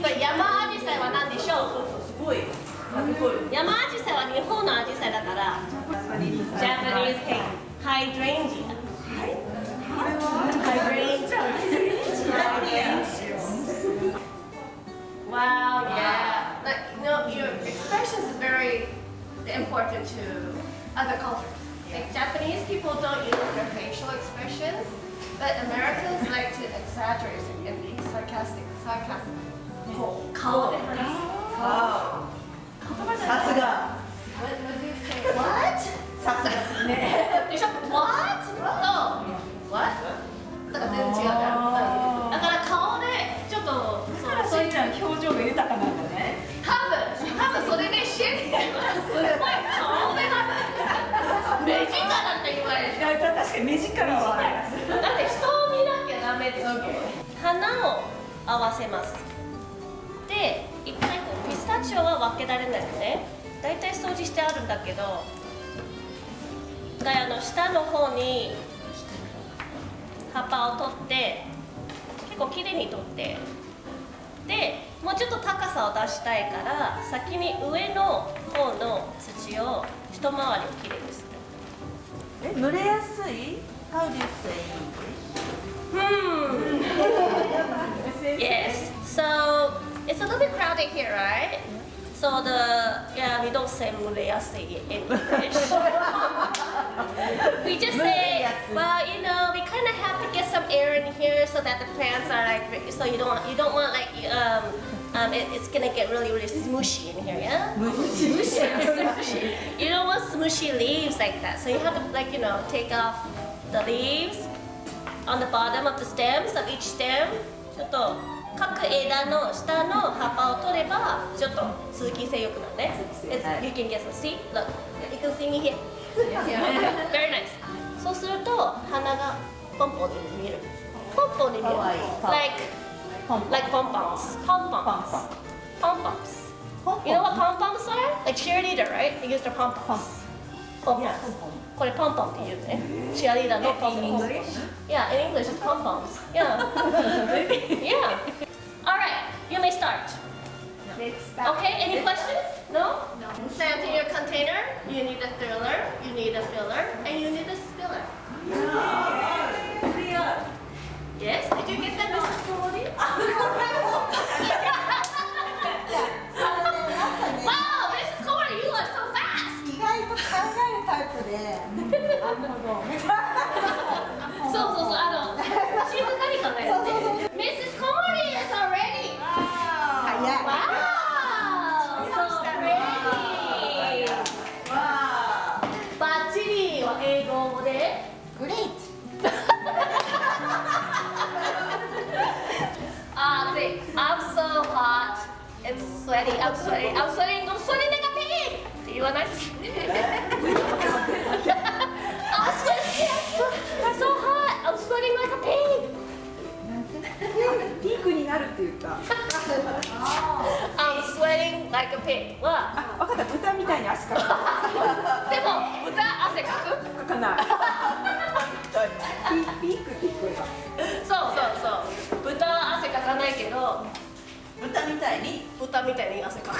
これ山アジサイは何でしょう？すごい。山アジサイは日本のアジサイだから、Japanese hydrangea。Wow, yeah. Like, you know, your expressions is very important to other cultures. Like Japanese people don't use their facial expressions, but Americans like to exaggerate and be sarcastic. Sarcasm. 顔で話す。さすが。What? さすがね。でしょ What? と What? だから全然違うじゃん。だから顔でちょっとそういう表情が豊かなんだね。多分それでシェリはすごい顔で目力って言われる。確かに目力はある。だって人を見なきゃダメです。花を合わせます。で、一回こうピスタチオは分けられないのね。だいたい掃除してあるんだけど、下の方に葉っぱを取って結構きれいに取って、でもうちょっと高さを出したいから先に上の方の土を一回りきれいにする。濡れやすい How do you say? Yes. So it's a little bit crowded here, right? So we don't say 濡れやすい in English. We just say, well, you know, we kind of have to get some air in here so that the plants are like, so you don't want like it's gonna get really smooshy in here, yeah? Smooshy. You don't want smooshy leaves like that. So you have to like, you know, take off the leaves on the bottom of the stems of each stem. ちょっと各枝の下の葉っぱを取ればちょっと通気性良くなるね。You can get some. See, look, you can see me here. Very nice. そうすると花がポンポンに見える。ポンポンに見える。Like pom-poms. Pom-poms. Pom-poms. You know what pom-poms are? Like cheerleader, right? They use their pom-poms. Pom-poms. これポンポンって言うね。チアリーダーのポンポン。Yeah, in English it's pom-poms. Yeah. Yeah. All right, you may start. Okay, any questions? No? So into your container, you need a thriller, you need a filler, and you need a spiller. Yes, did you get that, Mrs. Kumori? Wow, Mrs. Kumori, you are so fast! 意外と考えるタイプで、なるほど。そう静かに考えるね。Mrs. Kumori is already. 早い。Wow, so ready. バッチリは英語で。Great. I'm so hot and sweaty. I'm sweating like a pig. って言わない？I'm so hot. I'm sweating like a pig. ピークになるって言った。I'm sweating like a pig は。分かった、豚みたいに汗かく。でも豚汗かく？かかない。ピークって聞こえた。そう。豚は汗かかないけど、豚みたいに汗かく。